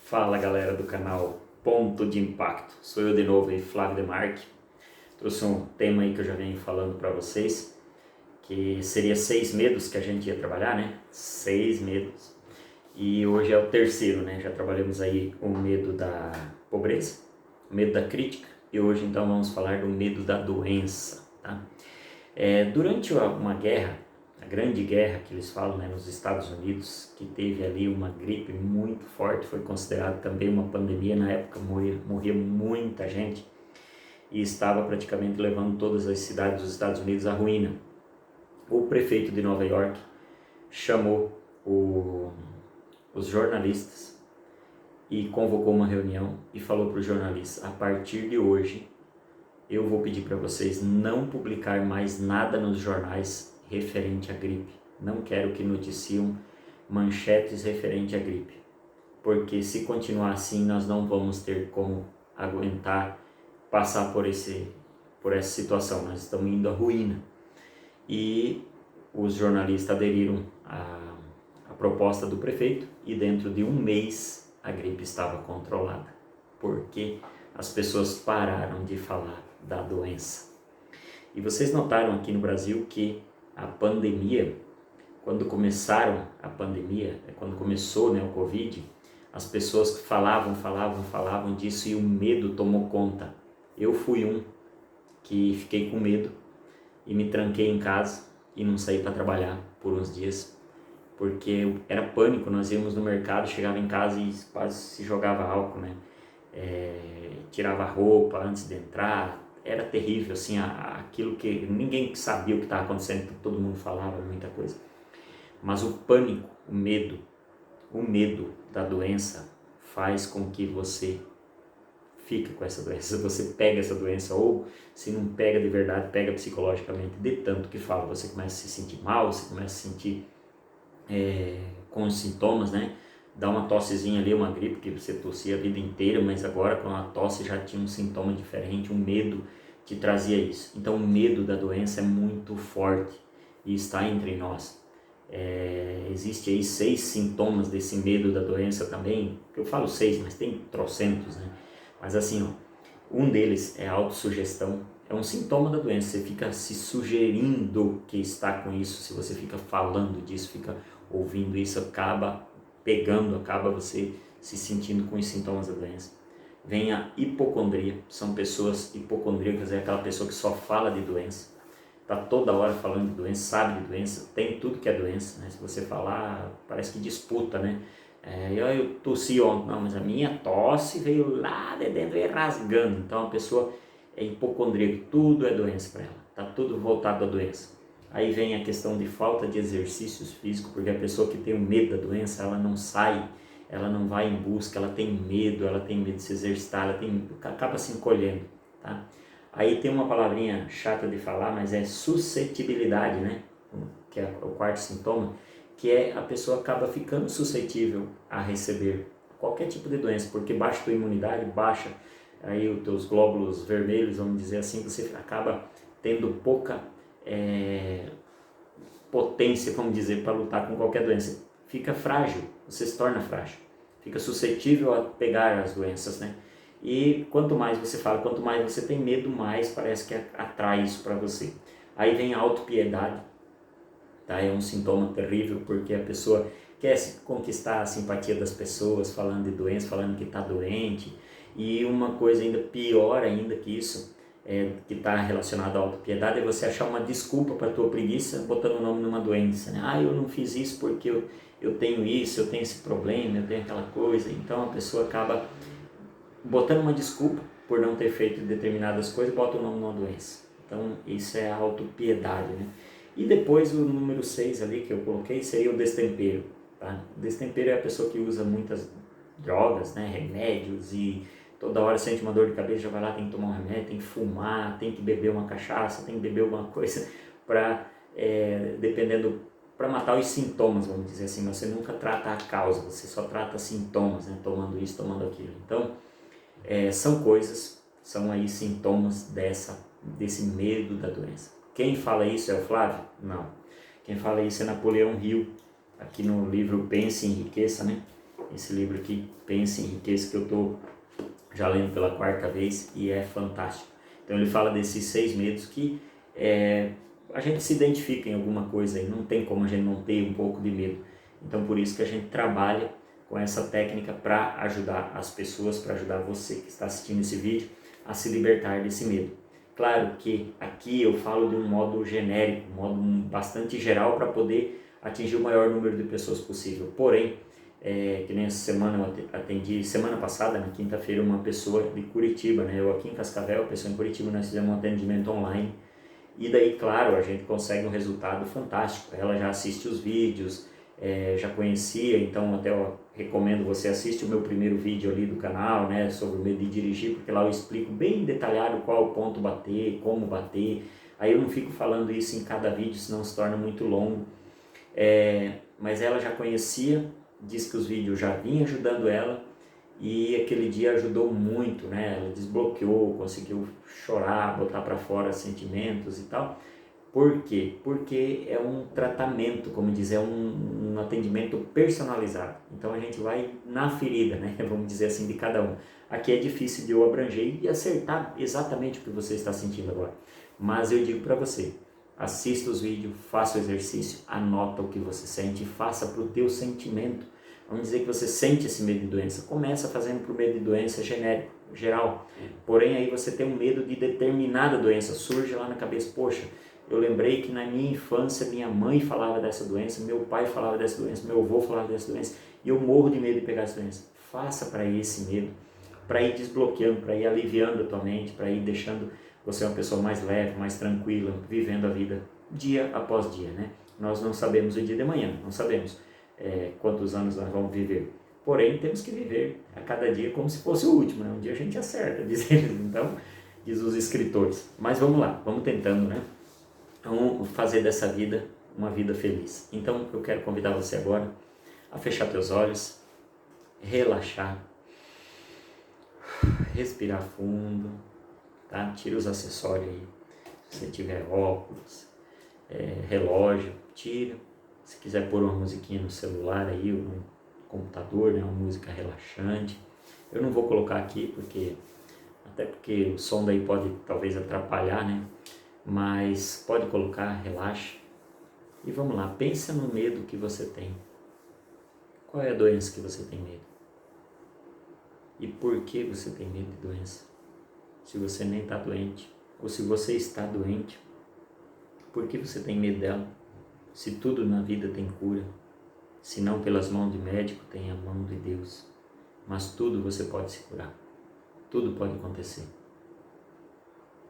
Fala galera do canal Ponto de Impacto, sou eu de novo aí, Flávio Demarque. Trouxe um tema aí que eu já venho falando para vocês, que seria 6 medos que a gente ia trabalhar, né? 6 medos. E hoje é o terceiro, né? Já trabalhamos aí o medo da pobreza, o medo da crítica e hoje então vamos falar do medo da doença, tá? Durante uma guerra, a grande guerra que eles falam, né, nos Estados Unidos, que teve ali uma gripe muito forte, foi considerado também uma pandemia, na época morria muita gente e estava praticamente levando todas as cidades dos Estados Unidos à ruína. O prefeito de Nova York chamou os jornalistas e convocou uma reunião e falou para os jornalistas: a partir de hoje eu vou pedir para vocês não publicar mais nada nos jornais referente à gripe. Não quero que noticiam manchetes referente à gripe, porque se continuar assim nós não vamos ter como aguentar passar por essa situação. Nós estamos indo à ruína. E os jornalistas aderiram à proposta do prefeito e dentro de um mês a gripe estava controlada, porque as pessoas pararam de falar da doença. E vocês notaram aqui no Brasil que a pandemia, quando começaram a pandemia, quando começou, né, o Covid, as pessoas falavam disso e o medo tomou conta. Eu fui um que fiquei com medo e me tranquei em casa e não saí para trabalhar por uns dias, porque era pânico. Nós íamos no mercado, chegava em casa e quase se jogava álcool, né? Tirava a roupa antes de entrar, era terrível, assim, aquilo que ninguém sabia o que estava acontecendo, todo mundo falava muita coisa. Mas o pânico, o medo da doença faz com que você fique com essa doença, você pega essa doença, ou se não pega de verdade, pega psicologicamente, de tanto que fala, você começa a se sentir mal, você começa a se sentir com os sintomas, né? Dá uma tossezinha ali, uma gripe que você tossia a vida inteira, mas agora com a tosse já tinha um sintoma diferente, um medo que trazia isso. Então o medo da doença é muito forte e está entre nós. Existe aí 6 sintomas desse medo da doença também, eu falo 6, mas tem trocentos, né? Mas assim, ó, um deles é a autossugestão, é um sintoma da doença, você fica se sugerindo que está com isso, se você fica falando disso, fica ouvindo isso, acaba você se sentindo com os sintomas da doença. Vem a hipocondria, são pessoas hipocondríacas, é aquela pessoa que só fala de doença, está toda hora falando de doença, sabe de doença, tem tudo que é doença, né? Se você falar, parece que disputa, né? Eu tossi ontem, não, mas a minha tosse veio lá de dentro e rasgando. Então a pessoa é hipocondríaca, tudo é doença para ela, está tudo voltado à doença. Aí vem a questão de falta de exercícios físicos, porque a pessoa que tem o medo da doença, ela não sai, ela não vai em busca, ela tem medo de se exercitar, acaba se encolhendo, tá? Aí tem uma palavrinha chata de falar, mas é suscetibilidade, né? Que é o quarto sintoma, que é a pessoa acaba ficando suscetível a receber qualquer tipo de doença, porque baixa a tua imunidade, baixa aí os teus glóbulos vermelhos, vamos dizer assim, você acaba tendo pouca potência, vamos dizer, para lutar com qualquer doença. Fica frágil, você se torna frágil, fica suscetível a pegar as doenças, né? E quanto mais você fala, quanto mais você tem medo, mais parece que atrai isso para você. Aí vem a autopiedade, tá? É um sintoma terrível, porque a pessoa quer conquistar a simpatia das pessoas, falando de doença, falando que está doente. E uma coisa ainda pior ainda que isso, que está relacionado à autopiedade, é você achar uma desculpa para a tua preguiça, botando o nome numa doença, né? Eu não fiz isso porque eu tenho isso, eu tenho esse problema, eu tenho aquela coisa. Então a pessoa acaba botando uma desculpa por não ter feito determinadas coisas, bota o nome numa doença. Então isso é a autopiedade, né? E depois o número 6 ali que eu coloquei seria o destempero, tá? O destempero é a pessoa que usa muitas drogas, né, remédios, e toda hora sente uma dor de cabeça, já vai lá, tem que tomar um remédio, tem que fumar, tem que beber uma cachaça, tem que beber alguma coisa para, dependendo, para matar os sintomas, vamos dizer assim. Você nunca trata a causa, você só trata sintomas, né, tomando isso, tomando aquilo. Então, são aí sintomas desse medo da doença. Quem fala isso é o Flávio? Não. Quem fala isso é Napoleão Hill, aqui no livro Pense e Enriqueça, né? esse livro aqui, Pense e Enriqueça, que eu estou já lendo pela 4ª vez e é fantástico. Então ele fala desses 6 medos que a gente se identifica em alguma coisa e não tem como a gente não ter um pouco de medo. Então por isso que a gente trabalha com essa técnica para ajudar as pessoas, para ajudar você que está assistindo esse vídeo a se libertar desse medo. Claro que aqui eu falo de um modo genérico, um modo bastante geral para poder atingir o maior número de pessoas possível. Porém, que nem essa semana eu atendi, semana passada, na quinta-feira, uma pessoa de Curitiba, né? Eu aqui em Cascavel, a pessoa em Curitiba, nós fizemos um atendimento online. E daí, claro, a gente consegue um resultado fantástico. Ela já assiste os vídeos, já conhecia, então até eu recomendo você assiste o meu primeiro vídeo ali do canal, né, sobre o medo de dirigir, porque lá eu explico bem detalhado qual ponto bater, como bater. Aí eu não fico falando isso em cada vídeo, senão se torna muito longo. Mas ela já conhecia, disse que os vídeos já vinham ajudando ela e aquele dia ajudou muito, né? Ela desbloqueou, conseguiu chorar, botar para fora sentimentos e tal. Por quê? Porque é um tratamento, como diz, é um atendimento personalizado. Então a gente vai na ferida, né? Vamos dizer assim, de cada um. Aqui é difícil de eu abranger e acertar exatamente o que você está sentindo agora. Mas eu digo para você, assista os vídeos, faça o exercício, anota o que você sente e faça para o teu sentimento. Vamos dizer que você sente esse medo de doença. Começa fazendo para o medo de doença genérico, geral. Porém, aí você tem um medo de determinada doença. Surge lá na cabeça, poxa, eu lembrei que na minha infância minha mãe falava dessa doença, meu pai falava dessa doença, meu avô falava dessa doença e eu morro de medo de pegar essa doença. Faça para esse medo, para ir desbloqueando, para ir aliviando a tua mente, para ir deixando você uma pessoa mais leve, mais tranquila, vivendo a vida dia após dia, né? Nós não sabemos o dia de amanhã, não sabemos quantos anos nós vamos viver. Porém, temos que viver a cada dia como se fosse o último, né? Um dia a gente acerta, diz eles, então, diz os escritores. Mas vamos lá, vamos tentando, né? Vamos fazer dessa vida uma vida feliz. Então, eu quero convidar você agora a fechar teus olhos, relaxar, respirar fundo, tá? Tira os acessórios aí. Se você tiver óculos, relógio, tira. Se quiser pôr uma musiquinha no celular aí, ou no computador, né, uma música relaxante. Eu não vou colocar aqui, até porque o som daí pode talvez atrapalhar, né? Mas pode colocar, relaxa. E vamos lá, pensa no medo que você tem. Qual é a doença que você tem medo? E por que você tem medo de doença? Se você nem está doente, ou se você está doente, por que você tem medo dela? Se tudo na vida tem cura, se não pelas mãos de médico, tem a mão de Deus. Mas tudo você pode se curar, tudo pode acontecer.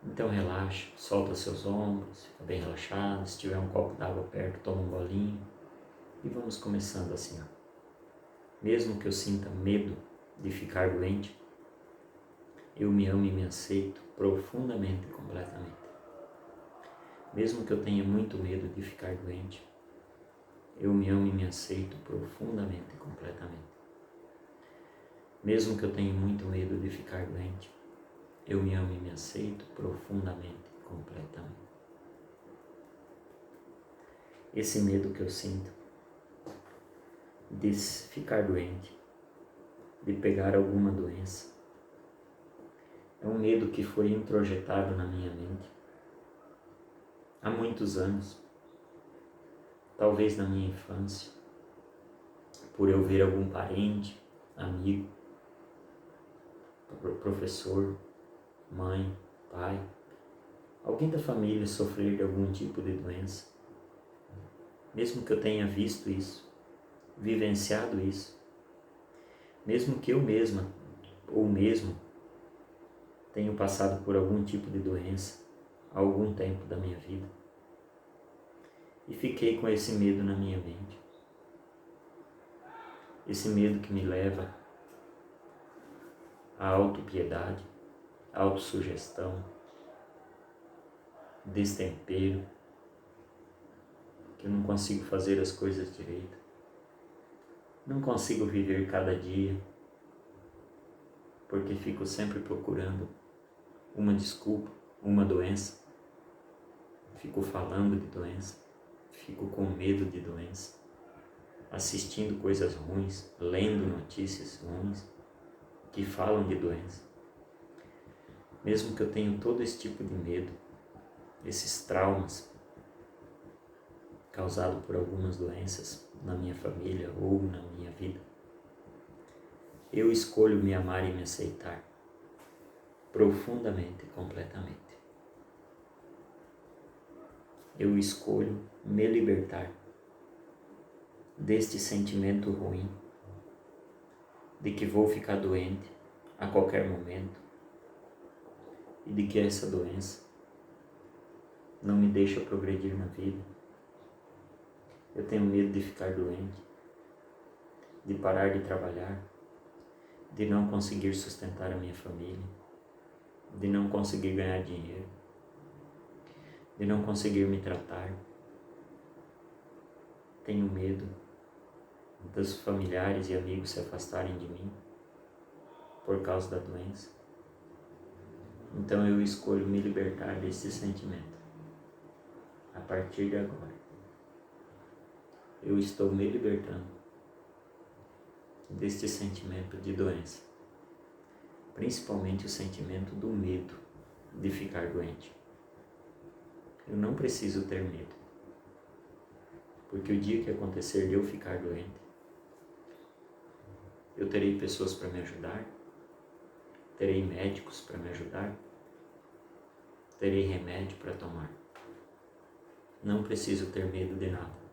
Então relaxa, solta seus ombros, fica bem relaxado. Se tiver um copo d'água perto, toma um golinho. E vamos começando assim, ó. Mesmo que eu sinta medo de ficar doente, eu me amo e me aceito profundamente e completamente. Mesmo que eu tenha muito medo de ficar doente, eu me amo e me aceito profundamente e completamente. Mesmo que eu tenha muito medo de ficar doente, eu me amo e me aceito profundamente e completamente. Esse medo que eu sinto de ficar doente, de pegar alguma doença, é um medo que foi introjetado na minha mente há muitos anos, talvez na minha infância, por eu ver algum parente, amigo, professor, mãe, pai, alguém da família sofrer de algum tipo de doença. Mesmo que eu tenha visto isso, vivenciado isso, mesmo que eu mesma ou mesmo tenho passado por algum tipo de doença há algum tempo da minha vida e fiquei com esse medo na minha mente, esse medo que me leva à autopiedade, autossugestão, destempero, que eu não consigo fazer as coisas direito, não consigo viver cada dia, porque fico sempre procurando uma desculpa, uma doença, fico falando de doença, fico com medo de doença, assistindo coisas ruins, lendo notícias ruins que falam de doença. Mesmo que eu tenha todo esse tipo de medo, esses traumas causados por algumas doenças na minha família ou na minha vida, eu escolho me amar e me aceitar profundamente e completamente. Eu escolho me libertar deste sentimento ruim de que vou ficar doente a qualquer momento e de que essa doença não me deixa progredir na vida. Eu tenho medo de ficar doente, de parar de trabalhar, de não conseguir sustentar a minha família, de não conseguir ganhar dinheiro, de não conseguir me tratar. Tenho medo dos familiares e amigos se afastarem de mim por causa da doença. Então eu escolho me libertar desse sentimento. A partir de agora, eu estou me libertando deste sentimento de doença, principalmente o sentimento do medo de ficar doente. Eu não preciso ter medo, porque o dia que acontecer de eu ficar doente, eu terei pessoas para me ajudar, terei médicos para me ajudar, terei remédio para tomar. Não preciso ter medo de nada.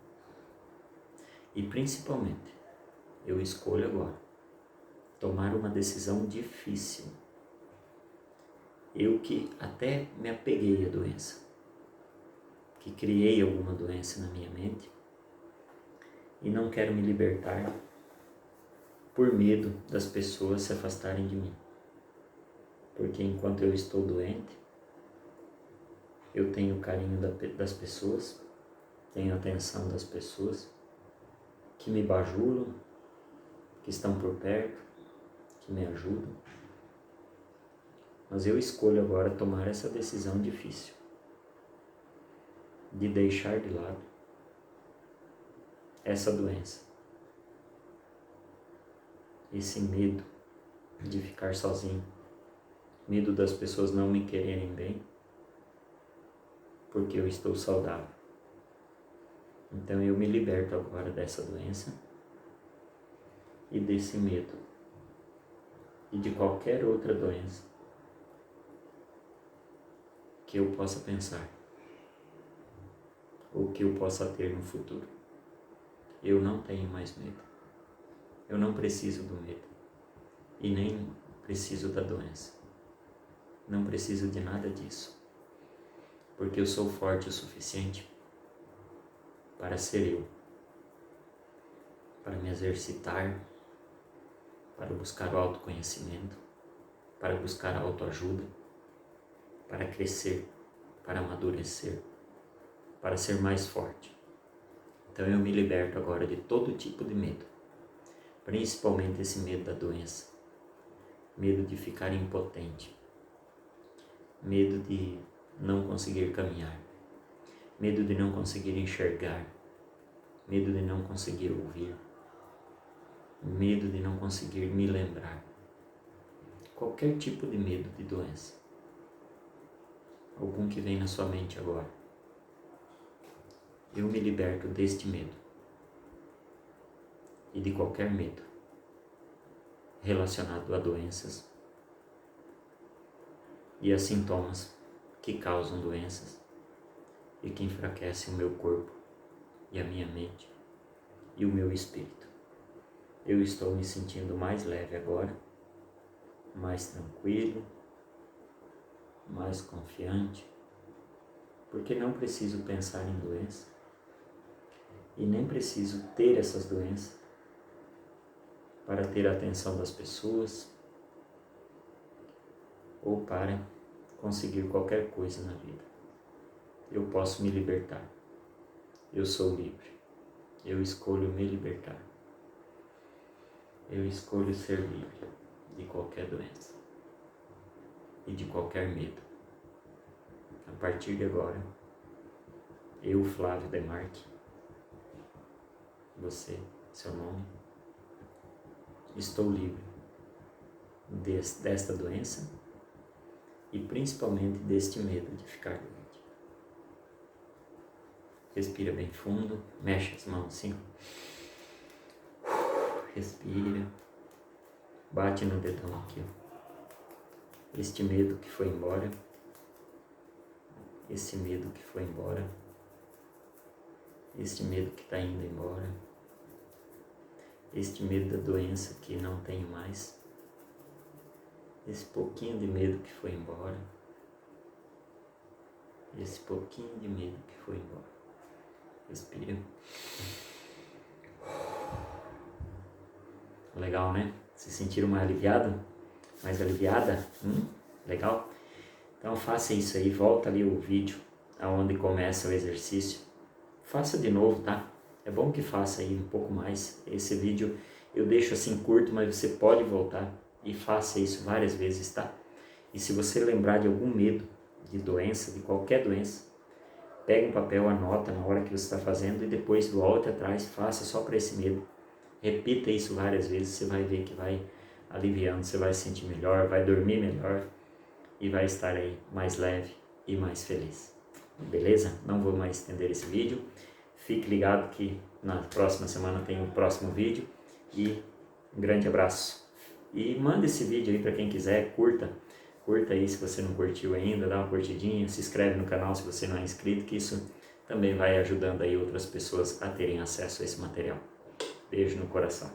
E principalmente, eu escolho agora tomar uma decisão difícil. Eu que até me apeguei à doença, que criei alguma doença na minha mente e não quero me libertar por medo das pessoas se afastarem de mim. Porque enquanto eu estou doente, eu tenho o carinho das pessoas, tenho a atenção das pessoas que me bajulam, que estão por perto, que me ajudam. Mas eu escolho agora tomar essa decisão difícil de deixar de lado essa doença, esse medo de ficar sozinho, medo das pessoas não me quererem bem, porque eu estou saudável. Então eu me liberto agora dessa doença e desse medo e de qualquer outra doença que eu possa pensar ou que eu possa ter no futuro. Eu não tenho mais medo. Eu não preciso do medo e nem preciso da doença. Não preciso de nada disso, porque eu sou forte o suficiente para ser eu, para me exercitar, para buscar o autoconhecimento, para buscar a autoajuda, para crescer, para amadurecer, para ser mais forte. Então eu me liberto agora de todo tipo de medo, principalmente esse medo da doença, medo de ficar impotente, medo de não conseguir caminhar, medo de não conseguir enxergar, medo de não conseguir ouvir, medo de não conseguir me lembrar. Qualquer tipo de medo de doença, algum que vem na sua mente agora. Eu me liberto deste medo e de qualquer medo relacionado a doenças e a sintomas que causam doenças e que enfraquecem o meu corpo e a minha mente e o meu espírito. Eu estou me sentindo mais leve agora, mais tranquilo, mais confiante, porque não preciso pensar em doença e nem preciso ter essas doenças para ter a atenção das pessoas ou para conseguir qualquer coisa na vida. Eu posso me libertar. Eu sou livre. Eu escolho me libertar. Eu escolho ser livre de qualquer doença e de qualquer medo. A partir de agora, eu, Flávio Demarque, você seu nome. Estou livre desta doença e principalmente deste medo de ficar doente. Respira bem fundo, mexe as mãos assim. Respira, bate no dedão aqui, ó. Este medo que foi embora, esse medo que foi embora, este medo que está indo embora, este medo da doença que não tenho mais, esse pouquinho de medo que foi embora, esse pouquinho de medo que foi embora. Respira. Legal, né? Se sentiram mais aliviado? Mais aliviada? Legal? Então faça isso aí, volta ali o vídeo aonde começa o exercício. Faça de novo, tá? É bom que faça aí um pouco mais. Esse vídeo eu deixo assim curto, mas você pode voltar e faça isso várias vezes, tá? E se você lembrar de algum medo de doença, de qualquer doença, pega um papel, anota na hora que você está fazendo e depois volte atrás, faça só para esse medo. Repita isso várias vezes, você vai ver que vai aliviando, você vai se sentir melhor, vai dormir melhor e vai estar aí mais leve e mais feliz. Beleza? Não vou mais estender esse vídeo. Fique ligado que na próxima semana tem o próximo vídeo e um grande abraço. E manda esse vídeo aí para quem quiser, curta aí se você não curtiu ainda, dá uma curtidinha, se inscreve no canal se você não é inscrito, que isso também vai ajudando aí outras pessoas a terem acesso a esse material. Beijo no coração.